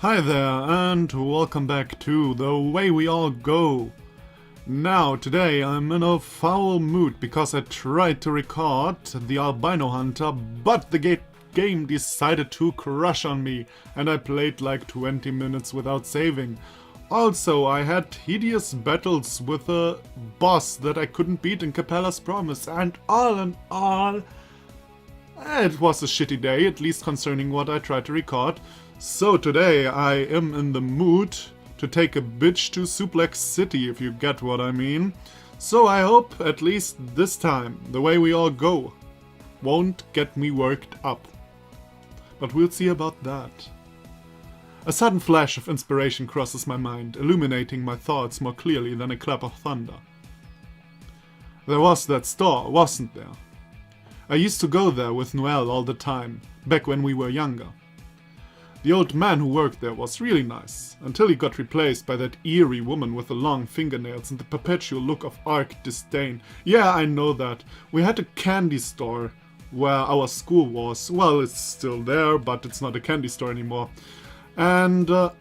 Hi there, and welcome back to The Way We All Go. Now, today I'm in a foul mood because I tried to record the Albino Hunter, but the game decided to crush on me, and I played like 20 minutes without saving. Also, I had hideous battles with a boss that I couldn't beat in Capella's Promise, and all in all, it was a shitty day, at least concerning what I tried to record. So today I am in the mood to take a bitch to Suplex City, if you get what I mean. So I hope, at least this time, The Way We All Go won't get me worked up. But we'll see about that. A sudden flash of inspiration crosses my mind, illuminating my thoughts more clearly than a clap of thunder. There was that store, wasn't there? I used to go there with Noelle all the time, back when we were younger. The old man who worked there was really nice, until he got replaced by that eerie woman with the long fingernails and the perpetual look of arch disdain. Yeah, I know that. We had a candy store where our school was. Well, it's still there, but it's not a candy store anymore. And there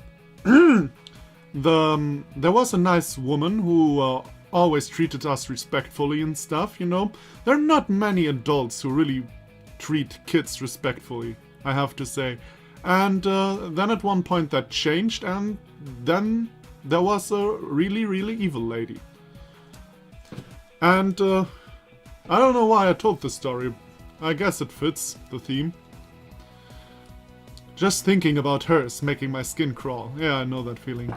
was a nice woman who always treated us respectfully and stuff, you know. There are not many adults who really treat kids respectfully, I have to say. And then at one point that changed, and then there was a really, really evil lady. And I don't know why I told this story. I guess it fits the theme. Just thinking about her is making my skin crawl. Yeah, I know that feeling.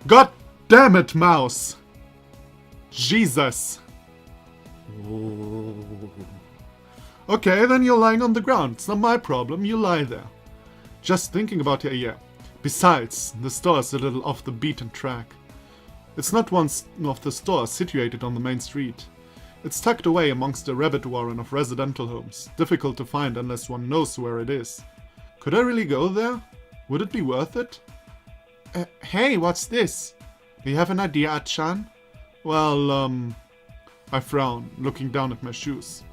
God damn it, mouse! Jesus! Okay, then you're lying on the ground. It's not my problem. You lie there. Just thinking about it, yeah. Besides, the store is a little off the beaten track. It's not one of the stores situated on the main street. It's tucked away amongst a rabbit warren of residential homes, difficult to find unless one knows where it is. Could I really go there? Would it be worth it? Hey, what's this? Do you have an idea, Achan? Well, I frown, looking down at my shoes.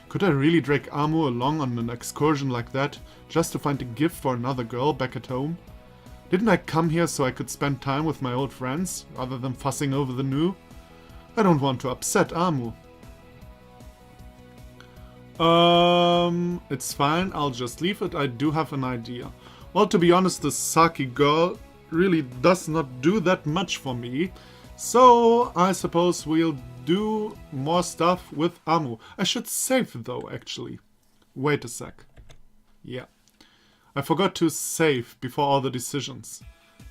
Could I really drag Amu along on an excursion like that, just to find a gift for another girl back at home? Didn't I come here so I could spend time with my old friends, rather than fussing over the new? I don't want to upset Amu. It's fine, I'll just leave it. I do have an idea. Well, to be honest, the Saki girl really does not do that much for me. So, I suppose we'll do more stuff with Amu. I should save though, actually. Wait a sec. Yeah. I forgot to save before all the decisions.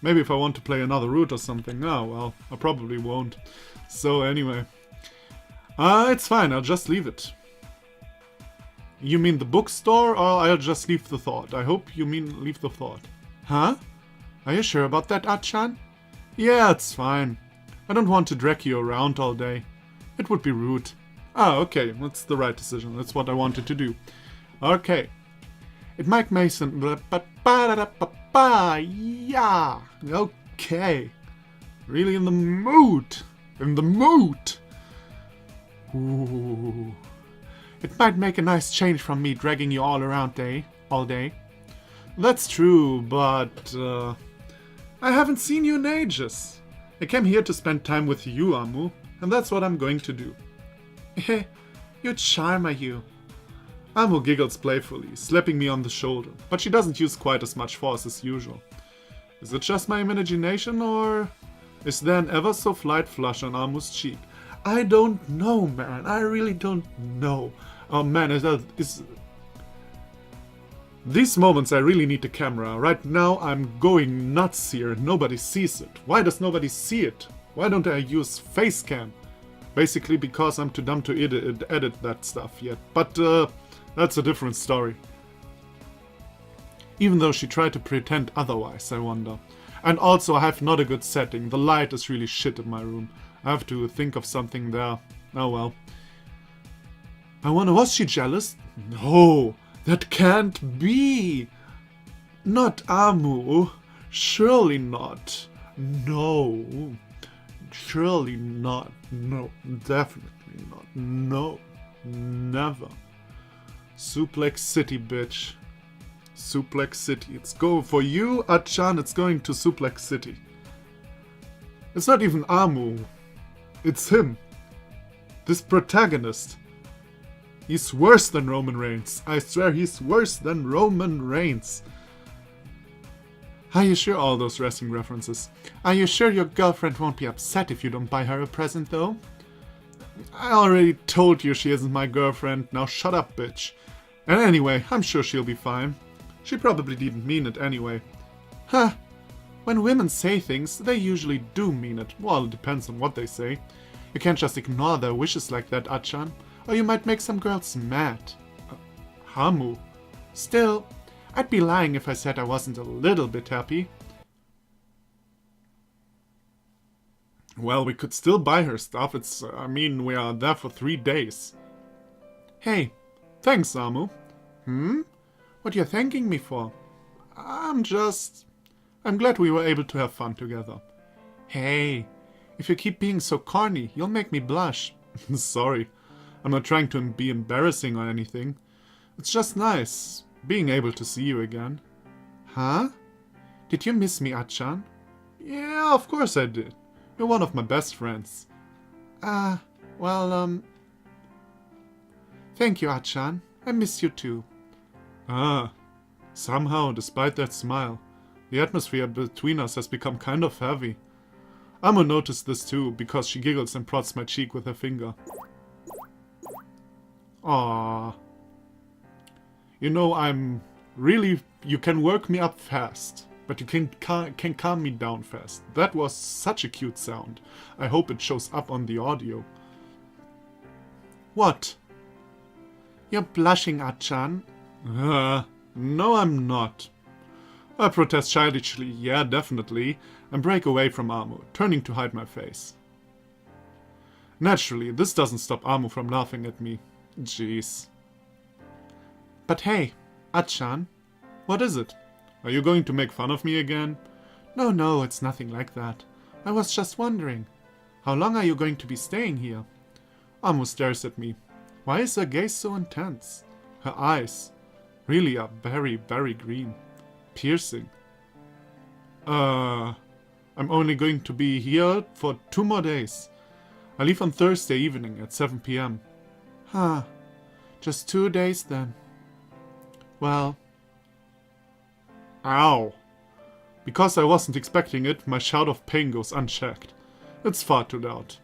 Maybe if I want to play another route or something. Oh, well, I probably won't. So anyway. It's fine, I'll just leave it. You mean the bookstore, or I'll just leave the thought? I hope you mean leave the thought. Huh? Are you sure about that, Achan? Yeah, it's fine. I don't want to drag you around all day. It would be rude. Ah, okay, that's the right decision. That's what I wanted to do. Okay. It might make some... Yeah! Okay. Really in the mood. In the mood! Ooh. It might make a nice change from me dragging you all around all day. That's true, but... I haven't seen you in ages. I came here to spend time with you, Amu, and that's what I'm going to do. Heh, you charmer, you. Amu giggles playfully, slapping me on the shoulder, but she doesn't use quite as much force as usual. Is it just my imagination, or is there an ever so slight flush on Amu's cheek? I don't know, man. I really don't know. Oh man, these moments I really need the camera. Right now I'm going nuts here and nobody sees it. Why does nobody see it? Why don't I use Facecam? Basically because I'm too dumb to edit that stuff yet. But that's a different story. Even though she tried to pretend otherwise, I wonder. And also I have not a good setting. The light is really shit in my room. I have to think of something there. Oh well. I wonder, was she jealous? No. That can't be! Not Amu. Surely not. No. Surely not. No. Definitely not. No. Never. Suplex City, bitch. Suplex City. It's go for you, Achan, it's going to Suplex City. It's not even Amu. It's him. This protagonist. He's worse than Roman Reigns. I swear he's worse than Roman Reigns. Are you sure all those wrestling references? Are you sure your girlfriend won't be upset if you don't buy her a present though? I already told you she isn't my girlfriend. Now shut up, bitch. And anyway, I'm sure she'll be fine. She probably didn't mean it anyway. Huh. When women say things, they usually do mean it. Well, it depends on what they say. You can't just ignore their wishes like that, Achan, or you might make some girls mad. Hamu. Still, I'd be lying if I said I wasn't a little bit happy. Well, we could still buy her stuff. We are there for 3 days. Hey, thanks, Amu. What are you thanking me for? I'm glad we were able to have fun together. Hey, if you keep being so corny, you'll make me blush. Sorry, I'm not trying to be embarrassing or anything. It's just nice, being able to see you again. Huh? Did you miss me, Achan? Yeah, of course I did. You're one of my best friends. Thank you, Achan. I miss you too. Somehow, despite that smile, the atmosphere between us has become kind of heavy. Amu noticed this too, because she giggles and prods my cheek with her finger. Aww. You know, you can work me up fast, but you can calm me down fast. That was such a cute sound. I hope it shows up on the audio. What? You're blushing, Achan. No, I'm not. I protest childishly, yeah, definitely, and break away from Amu, turning to hide my face. Naturally, this doesn't stop Amu from laughing at me. Jeez. But hey, Achan, what is it? Are you going to make fun of me again? No, it's nothing like that. I was just wondering, how long are you going to be staying here? Amu stares at me. Why is her gaze so intense? Her eyes really are very, very green. Piercing. I'm only going to be here for 2 more days. I leave on Thursday evening at 7 p.m. Huh. Just 2 days then. Well. Ow. Because I wasn't expecting it, my shout of pain goes unchecked. It's far too loud.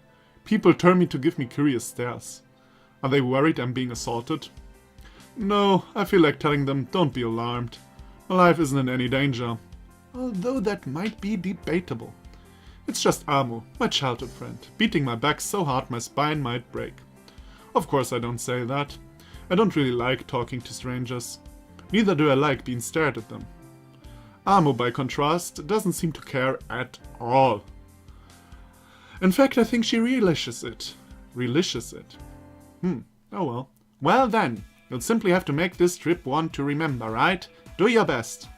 People turn me to give me curious stares. Are they worried I'm being assaulted? No, I feel like telling them, don't be alarmed. My life isn't in any danger. Although that might be debatable. It's just Amu, my childhood friend, beating my back so hard my spine might break. Of course I don't say that. I don't really like talking to strangers. Neither do I like being stared at them. Amu, by contrast, doesn't seem to care at all. In fact, I think she relishes it. Oh well. Well then, you'll simply have to make this trip one to remember, right? Do your best.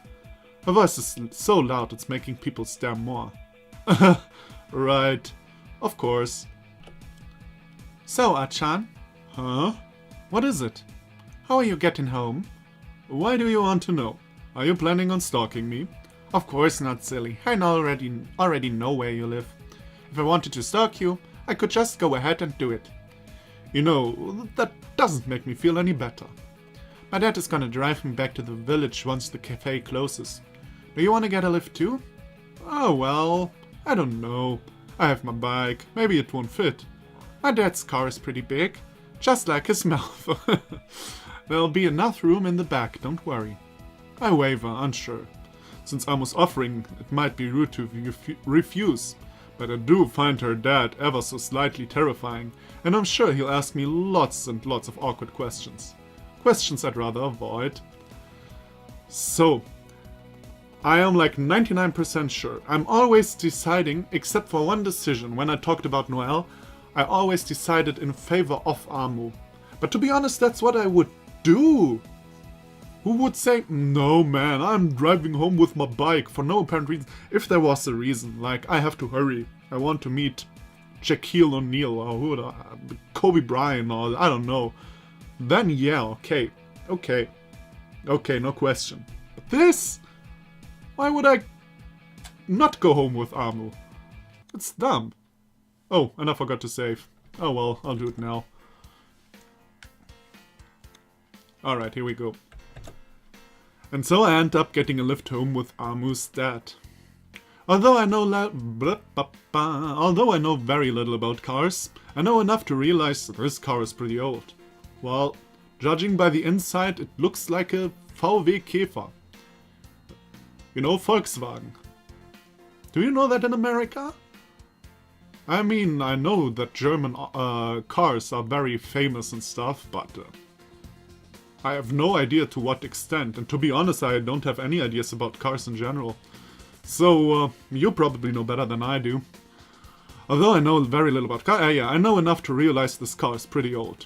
Her voice is so loud it's making people stare more. Right. Of course. So, Achan? Huh? What is it? How are you getting home? Why do you want to know? Are you planning on stalking me? Of course not, silly. I already know where you live. If I wanted to stalk you, I could just go ahead and do it. You know, that doesn't make me feel any better. My dad is gonna drive me back to the village once the cafe closes. Do you want to get a lift too? Oh well, I don't know. I have my bike, maybe it won't fit. My dad's car is pretty big, just like his mouth. There'll be enough room in the back, don't worry. I waver, unsure. Since Amu's offering, it might be rude to refuse, but I do find her dad ever so slightly terrifying, and I'm sure he'll ask me lots and lots of awkward questions. Questions I'd rather avoid. So, I am like 99% sure. I'm always deciding, except for one decision. When I talked about Noelle, I always decided in favor of Amu. But to be honest, that's what I would do. Who would say, no man, I'm driving home with my bike for no apparent reason. If there was a reason, like I have to hurry, I want to meet Shaquille O'Neal or Kobe Bryant or I don't know. Then yeah, okay, no question. But this? Why would I not go home with Amu? It's dumb. Oh, and I forgot to save. Oh well, I'll do it now. Alright, here we go. And so I end up getting a lift home with Amu's dad. Although I know very little about cars, I know enough to realize this car is pretty old. Well, judging by the inside, it looks like a VW Käfer. You know, Volkswagen. Do you know that in America? I mean, I know that German cars are very famous and stuff, but I have no idea to what extent. And to be honest, I don't have any ideas about cars in general. So, you probably know better than I do. Although I know very little about cars, yeah, I know enough to realize this car is pretty old.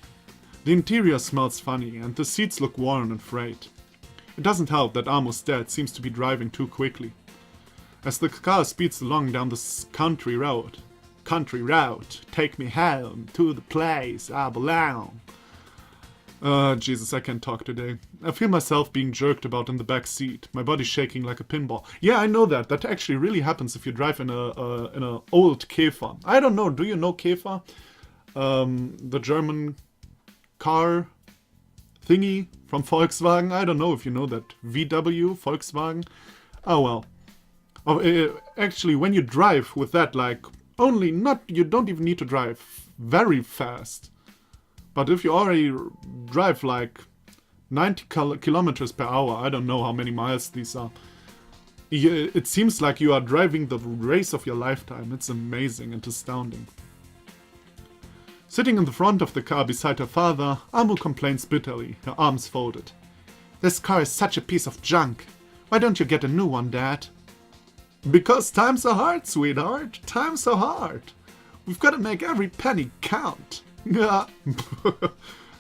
The interior smells funny, and the seats look worn and frayed. It doesn't help that Amu's dad seems to be driving too quickly. As the car speeds along down this country road, take me home to the place I belong. Jesus, I can't talk today. I feel myself being jerked about in the back seat, my body shaking like a pinball. Yeah, I know that. That actually really happens if you drive in a old Käfer. I don't know. Do you know Käfer? The German car thingy from Volkswagen. I don't know if you know that. VW, Volkswagen. Oh well. Actually, when you drive with that, like you don't even need to drive very fast. But if you already drive like 90 kilometers per hour, I don't know how many miles these are, it seems like you are driving the race of your lifetime. It's amazing and astounding. Sitting in the front of the car beside her father, Amu complains bitterly, her arms folded. This car is such a piece of junk. Why don't you get a new one, Dad? Because times are hard, sweetheart. Times are hard. We've got to make every penny count.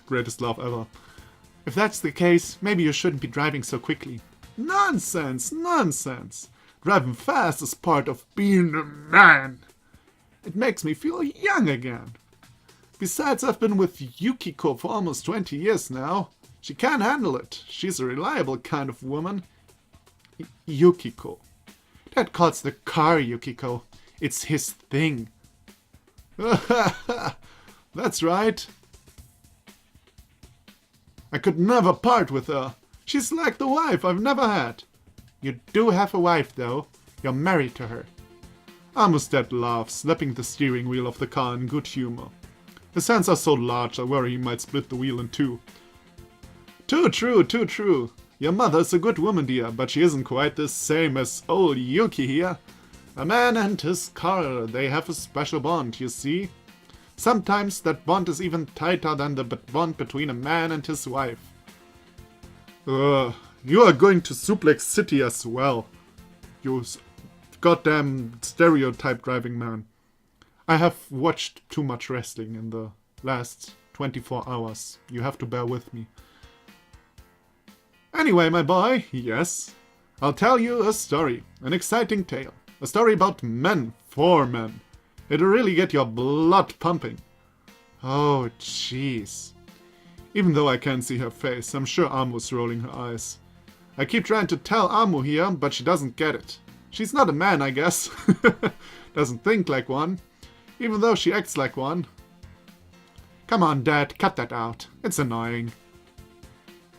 Greatest laugh ever. If that's the case, maybe you shouldn't be driving so quickly. Nonsense, nonsense. Driving fast is part of being a man. It makes me feel young again. Besides, I've been with Yukiko for almost 20 years now. She can handle it. She's a reliable kind of woman. Yukiko. Dad calls the car Yukiko. It's his thing. That's right. I could never part with her. She's like the wife I've never had. You do have a wife, though. You're married to her. Amu's dad laughs, slapping the steering wheel of the car in good humor. His hands are so large I worry he might split the wheel in two. Too true, too true. Your mother's a good woman, dear, but she isn't quite the same as old Yuki here. A man and his car, they have a special bond, you see. Sometimes that bond is even tighter than the bond between a man and his wife. You are going to Suplex City as well. You goddamn stereotype driving man. I have watched too much wrestling in the last 24 hours. You have to bear with me. Anyway, my boy, yes. I'll tell you a story. An exciting tale. A story about men for men. It'll really get your blood pumping. Oh, jeez. Even though I can't see her face, I'm sure Amu's rolling her eyes. I keep trying to tell Amu here, but she doesn't get it. She's not a man, I guess. Doesn't think like one. Even though she acts like one. Come on, Dad, cut that out. It's annoying.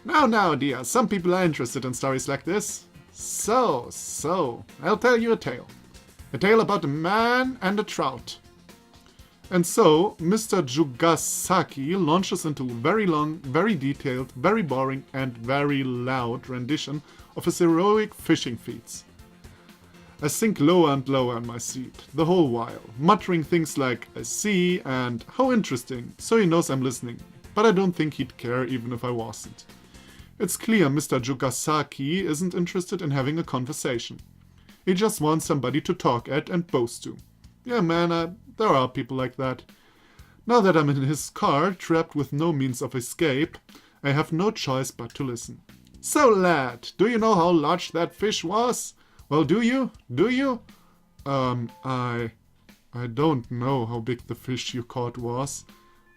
Now, dear, some people are interested in stories like this. So, I'll tell you a tale. A tale about a man and a trout. And so, Mr. Jugasaki launches into a very long, very detailed, very boring, and very loud rendition of his heroic fishing feats. I sink lower and lower in my seat, the whole while, muttering things like, I see, and how interesting, so he knows I'm listening, but I don't think he'd care even if I wasn't. It's clear Mr. Jugasaki isn't interested in having a conversation. He just wants somebody to talk at and boast to. Yeah, man, there are people like that. Now that I'm in his car, trapped with no means of escape, I have no choice but to listen. So, lad, do you know how large that fish was? Well, do you? Do you? I don't know how big the fish you caught was.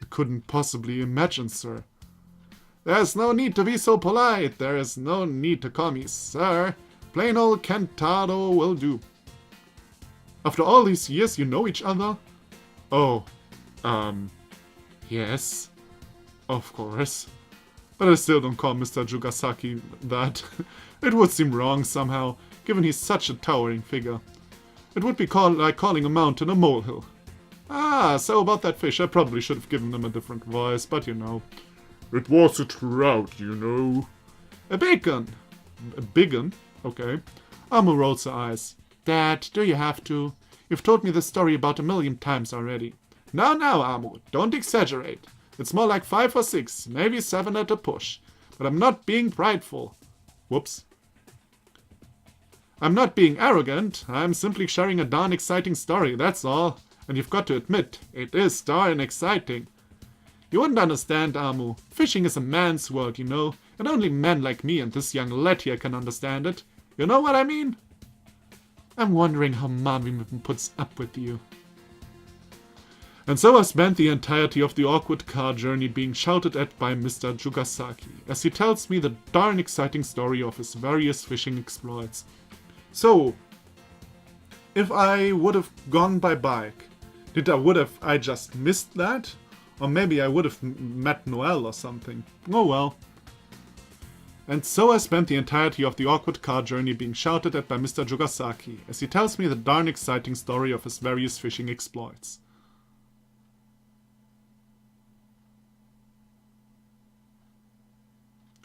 I couldn't possibly imagine, sir. There's no need to be so polite. There is no need to call me sir. Plain old Kentaro will do. After all these years, you know each other? Oh, yes, of course. But I still don't call Mr. Jugasaki that. It would seem wrong somehow, given he's such a towering figure. It would be like calling a mountain a molehill. Ah, so about that fish, I probably should have given them a different voice, but you know. It was a trout, you know. A bacon. A biggin? Okay. Amu rolls her eyes. Dad, do you have to? You've told me this story about 1,000,000 times already. Now, Amu, don't exaggerate. It's more like 5 or 6, maybe 7 at a push. But I'm not being prideful. Whoops. I'm not being arrogant. I'm simply sharing a darn exciting story, that's all. And you've got to admit, it is darn exciting. You wouldn't understand, Amu. Fishing is a man's world, you know, and only men like me and this young lad here can understand it. You know what I mean? I'm wondering how Mom even puts up with you. And so I spent the entirety of the awkward car journey being shouted at by Mr. Jugasaki, as he tells me the darn exciting story of his various fishing exploits. So, if I would have gone by bike, would I just missed that? Or maybe I would have met Noelle or something. Oh well. And so I spent the entirety of the awkward car journey being shouted at by Mr. Jugasaki, as he tells me the darn exciting story of his various fishing exploits.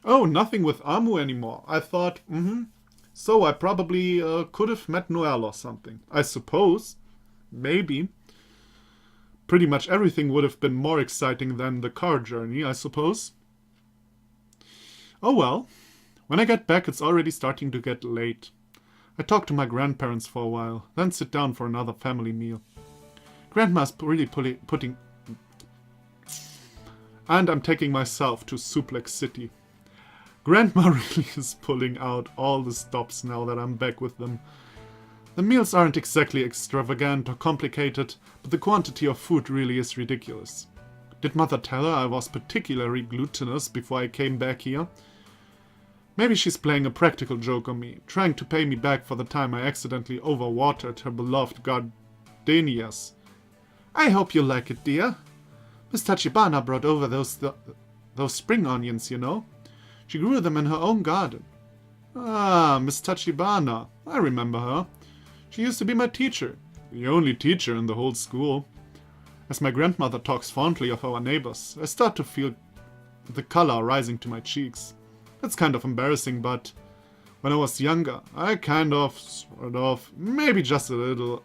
Oh, nothing with Amu anymore. I thought, So I probably could have met Noelle or something. I suppose. Maybe. Pretty much everything would have been more exciting than the car journey, I suppose. Oh well. When I get back, it's already starting to get late. I talk to my grandparents for a while, then sit down for another family meal. Grandma's really putting... And I'm taking myself to Suplex City. Grandma really is pulling out all the stops now that I'm back with them. The meals aren't exactly extravagant or complicated, but the quantity of food really is ridiculous. Did Mother tell her I was particularly glutinous before I came back here? Maybe she's playing a practical joke on me, trying to pay me back for the time I accidentally overwatered her beloved gardenias. I hope you like it, dear. Miss Tachibana brought over those spring onions, you know. She grew them in her own garden. Ah, Miss Tachibana. I remember her. She used to be my teacher. The only teacher in the whole school. As my grandmother talks fondly of our neighbors, I start to feel the color rising to my cheeks. It's kind of embarrassing, but when I was younger, I sort of, maybe just a little,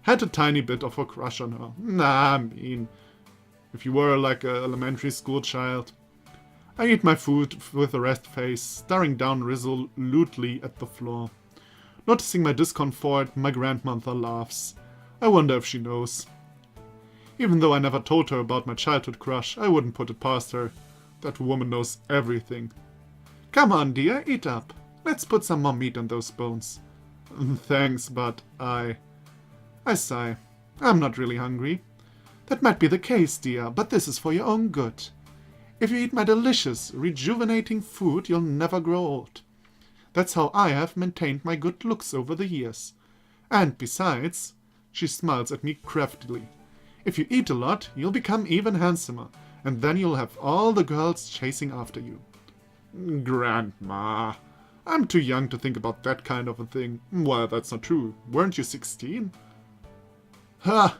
had a tiny bit of a crush on her. Nah, I mean, if you were like an elementary school child. I eat my food with a rest face, staring down resolutely at the floor. Noticing my discomfort, my grandmother laughs. I wonder if she knows. Even though I never told her about my childhood crush, I wouldn't put it past her. That woman knows everything. Come on, dear, eat up. Let's put some more meat on those bones. Thanks, but I sigh. I'm not really hungry. That might be the case, dear, but this is for your own good. If you eat my delicious, rejuvenating food, you'll never grow old. That's how I have maintained my good looks over the years. And besides, she smiles at me craftily, if you eat a lot, you'll become even handsomer, and then you'll have all the girls chasing after you. Grandma, I'm too young to think about that kind of a thing. Well, that's not true. Weren't you 16? Ha!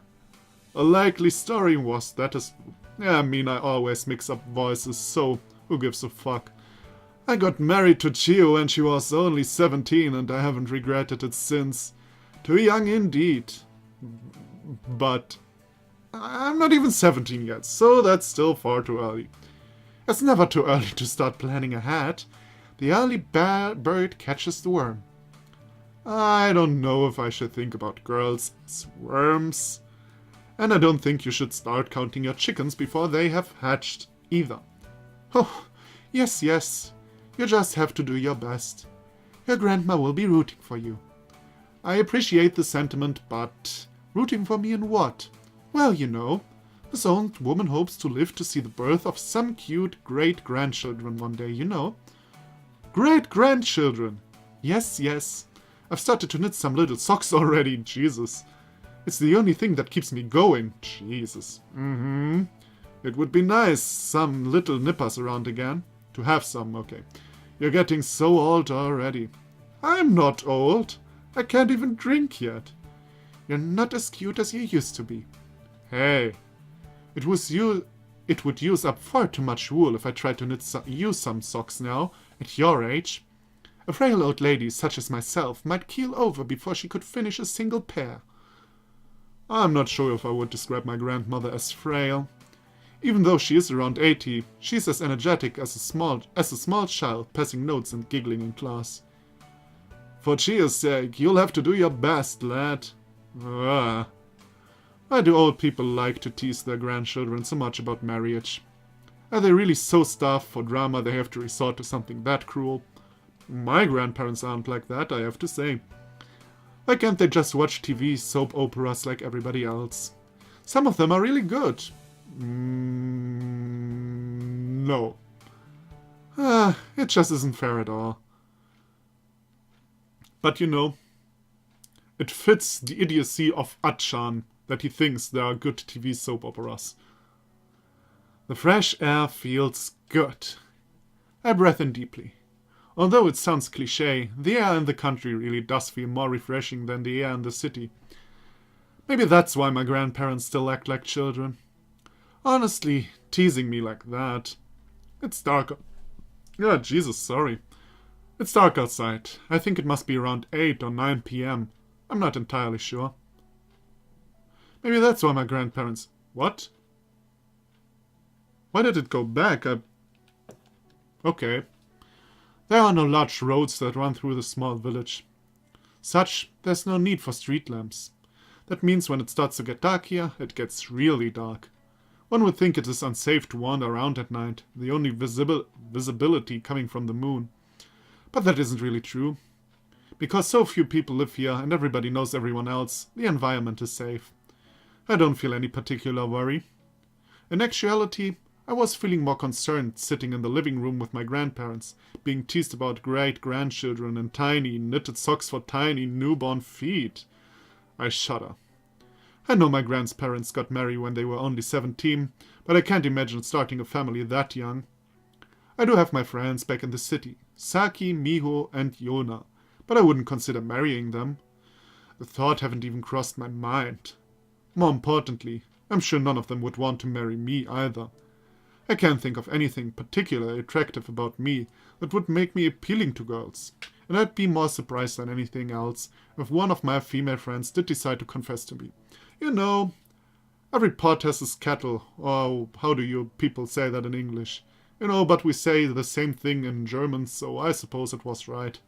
A likely story was that as... I mean, I always mix up voices, so who gives a fuck? I got married to Chio when she was only 17 and I haven't regretted it since. Too young indeed. But I'm not even 17 yet, so that's still far too early. It's never too early to start planning ahead. The early bird catches the worm. I don't know if I should think about girls as worms. And I don't think you should start counting your chickens before they have hatched, either. Oh, yes, yes. You just have to do your best. Your grandma will be rooting for you. I appreciate the sentiment, but rooting for me in what? Well, you know, This old woman hopes to live to see the birth of some cute great-grandchildren one day, you know. Great-grandchildren! Yes, yes. I've started to knit some little socks already, Jesus. It's the only thing that keeps me going, Jesus. It would be nice, some little nippers around again. To have some, okay. You're getting so old already. I'm not old. I can't even drink yet. You're not as cute as you used to be. Hey, it would use up far too much wool if I tried to knit you some socks now, at your age. A frail old lady such as myself might keel over before she could finish a single pair. I'm not sure if I would describe my grandmother as frail. Even though she is around 80, she's as energetic as a small child passing notes and giggling in class. For cheer's sake, you'll have to do your best, lad. Why do old people like to tease their grandchildren so much about marriage? Are they really so starved for drama they have to resort to something that cruel? My grandparents aren't like that, I have to say. Why can't they just watch TV soap operas like everybody else? Some of them are really good. No. It just isn't fair at all. But you know, it fits the idiocy of Achan that he thinks there are good TV soap operas. The fresh air feels good. I breathe in deeply. Although it sounds cliché, the air in the country really does feel more refreshing than the air in the city. Maybe that's why my grandparents still act like children. Honestly, teasing me like that. It's dark. Yeah, Jesus, sorry. It's dark outside. I think it must be around 8 or 9 p.m. I'm not entirely sure. Maybe that's why my grandparents... What? Why did it go back? Okay. There are no large roads that run through the small village. There's no need for street lamps. That means when it starts to get dark here, it gets really dark. One would think it is unsafe to wander around at night, the only visibility coming from the moon. But that isn't really true. Because so few people live here and everybody knows everyone else, the environment is safe. I don't feel any particular worry. In actuality, I was feeling more concerned sitting in the living room with my grandparents, being teased about great-grandchildren and tiny, knitted socks for tiny, newborn feet. I shudder. I know my grandparents got married when they were only 17, but I can't imagine starting a family that young. I do have my friends back in the city, Saki, Miho, and Yona, but I wouldn't consider marrying them. The thought haven't even crossed my mind. More importantly, I'm sure none of them would want to marry me either. I can't think of anything particularly attractive about me that would make me appealing to girls, and I'd be more surprised than anything else if one of my female friends did decide to confess to me. You know, every pot has its kettle, or how do you people say that in English? You know, but we say the same thing in German, so I suppose it was right.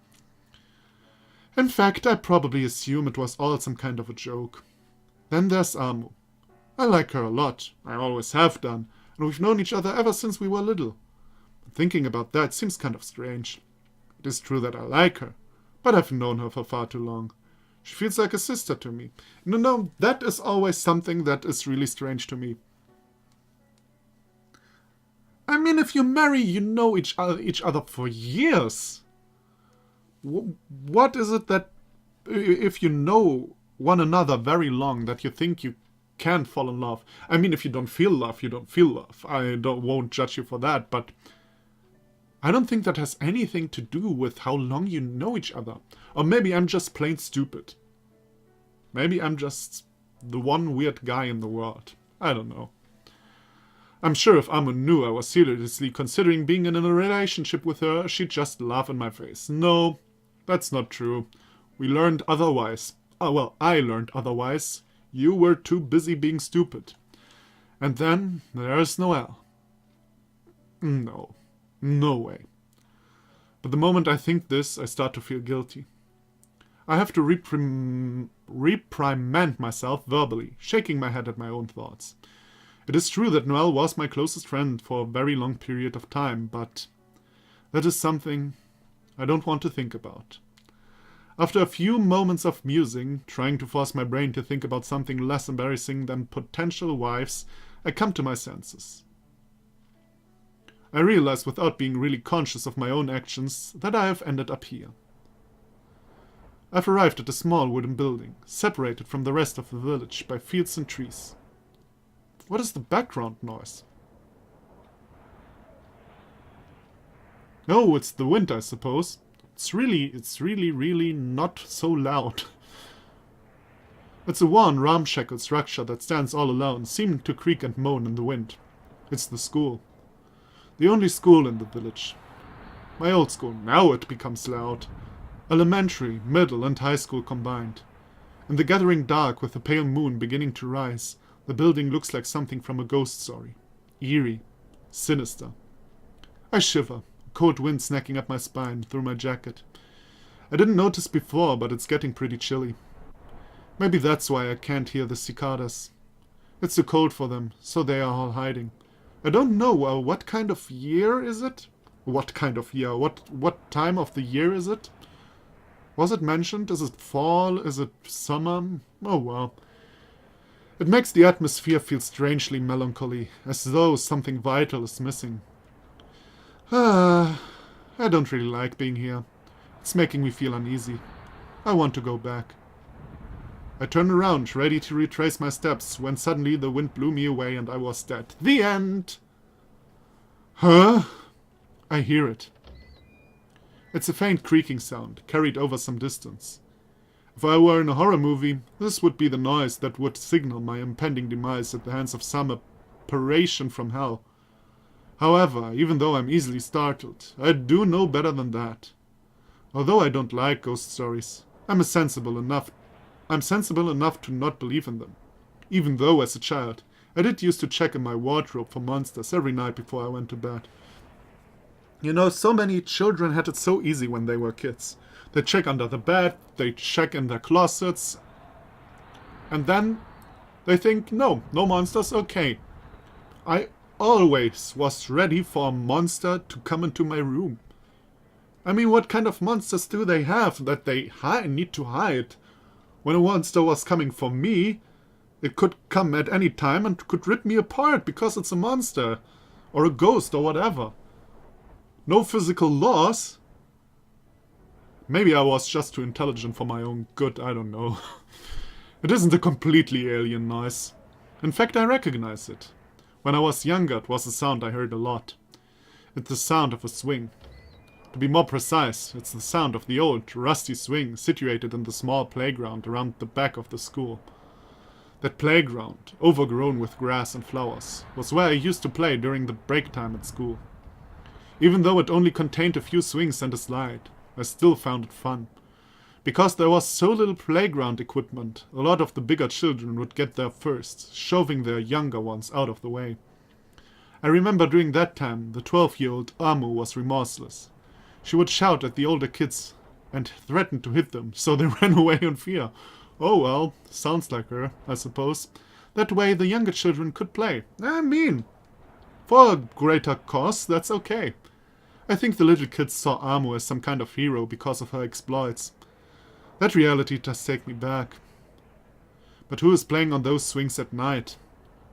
In fact, I probably assume it was all some kind of a joke. Then there's Amu. I like her a lot, I always have done, and we've known each other ever since we were little. But thinking about that seems kind of strange. It is true that I like her, but I've known her for far too long. She feels like a sister to me. No, that is always something that is really strange to me. I mean, if you marry, you know each other for years. What is it that, if you know one another very long, that you think you can't fall in love? I mean, if you don't feel love, you don't feel love. Won't judge you for that, but I don't think that has anything to do with how long you know each other. Or maybe I'm just plain stupid. Maybe I'm just the one weird guy in the world. I don't know. I'm sure if Amu knew I was seriously considering being in a relationship with her, she'd just laugh in my face. No, that's not true. We learned otherwise. Well, I learned otherwise. You were too busy being stupid. And then there's Noelle. No way. But the moment I think this, I start to feel guilty. I have to reprimand myself verbally, shaking my head at my own thoughts. It is true that Noelle was my closest friend for a very long period of time, but that is something I don't want to think about. After a few moments of musing, trying to force my brain to think about something less embarrassing than potential wives, I come to my senses. I realize without being really conscious of my own actions that I have ended up here. I've arrived at a small wooden building, separated from the rest of the village by fields and trees. What is the background noise? Oh, it's the wind, I suppose. It's really not so loud. It's a worn, ramshackle structure that stands all alone, seeming to creak and moan in the wind. It's the school. The only school in the village. My old school. Now it becomes loud. Elementary, middle, and high school combined. In the gathering dark, with the pale moon beginning to rise, the building looks like something from a ghost story. Eerie. Sinister. I shiver, a cold wind snacking up my spine through my jacket. I didn't notice before, but it's getting pretty chilly. Maybe that's why I can't hear the cicadas. It's too cold for them, so they are all hiding. I don't know, what kind of year is it? What kind of year? What time of the year is it? Was it mentioned? Is it fall? Is it summer? Oh well. It makes the atmosphere feel strangely melancholy, as though something vital is missing. I don't really like being here. It's making me feel uneasy. I want to go back. I turned around, ready to retrace my steps, when suddenly the wind blew me away and I was dead. The end! Huh? I hear it. It's a faint creaking sound, carried over some distance. If I were in a horror movie, this would be the noise that would signal my impending demise at the hands of some apparition from hell. However, even though I'm easily startled, I do know better than that. Although I don't like ghost stories, I'm sensible enough to not believe in them. Even though, as a child, I did used to check in my wardrobe for monsters every night before I went to bed. You know, so many children had it so easy when they were kids. They check under the bed, they check in their closets, and then they think, no monsters, okay. I always was ready for a monster to come into my room. I mean, what kind of monsters do they have that they need to hide? When a monster was coming for me, it could come at any time and could rip me apart because it's a monster, or a ghost, or whatever. No physical laws. Maybe I was just too intelligent for my own good, I don't know. It isn't a completely alien noise. In fact, I recognize it. When I was younger, it was a sound I heard a lot. It's the sound of a swing. To be more precise, it's the sound of the old, rusty swing situated in the small playground around the back of the school. That playground, overgrown with grass and flowers, was where I used to play during the break time at school. Even though it only contained a few swings and a slide, I still found it fun. Because there was so little playground equipment, a lot of the bigger children would get there first, shoving their younger ones out of the way. I remember during that time, the 12-year-old Amu was remorseless. She would shout at the older kids and threaten to hit them, so they ran away in fear. Oh well, sounds like her, I suppose. That way the younger children could play. I mean, for a greater cause, that's okay. I think the little kids saw Amu as some kind of hero because of her exploits. That reality does take me back. But who is playing on those swings at night?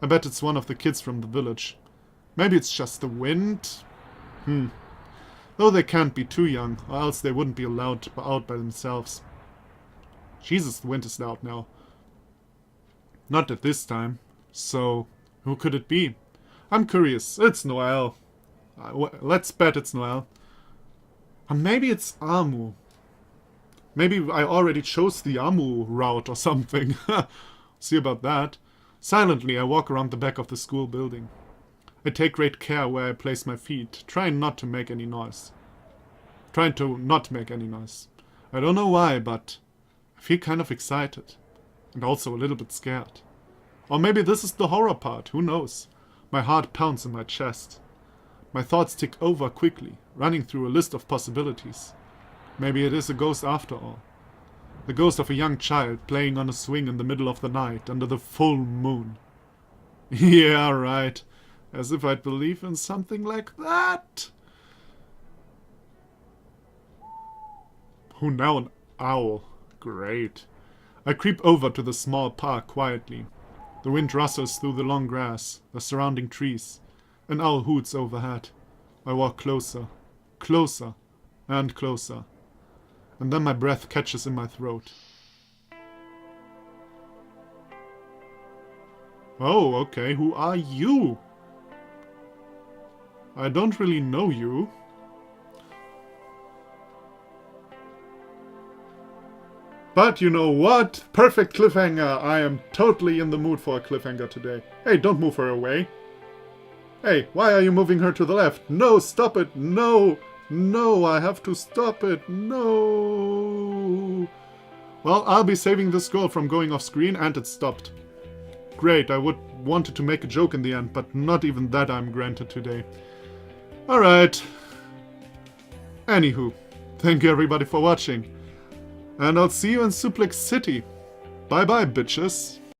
I bet it's one of the kids from the village. Maybe it's just the wind? Though they can't be too young, or else they wouldn't be allowed out by themselves. Jesus, the wind is loud now. Not at this time. So, who could it be? I'm curious. It's Noel. Let's bet it's Noel. Or maybe it's Amu. Maybe I already chose the Amu route or something. See about that. Silently, I walk around the back of the school building. I take great care where I place my feet, trying not to make any noise. I don't know why, but I feel kind of excited. And also a little bit scared. Or maybe this is the horror part, who knows? My heart pounds in my chest. My thoughts tick over quickly, running through a list of possibilities. Maybe it is a ghost after all. The ghost of a young child playing on a swing in the middle of the night under the full moon. Yeah, right. As if I'd believe in something like that. Who now an owl? Great. I creep over to the small park quietly. The wind rustles through the long grass, the surrounding trees. An owl hoots overhead. I walk closer, closer, and closer. And then my breath catches in my throat. Oh, okay, who are you? I don't really know you. But you know what? Perfect cliffhanger! I am totally in the mood for a cliffhanger today. Hey, don't move her away. Hey, why are you moving her to the left? No, stop it! No! No, I have to stop it! No! Well, I'll be saving this girl from going off screen, and it stopped. Great, I wanted to make a joke in the end, but not even that I'm granted today. Alright. Anywho, thank you everybody for watching. And I'll see you in Suplex City. Bye bye, bitches.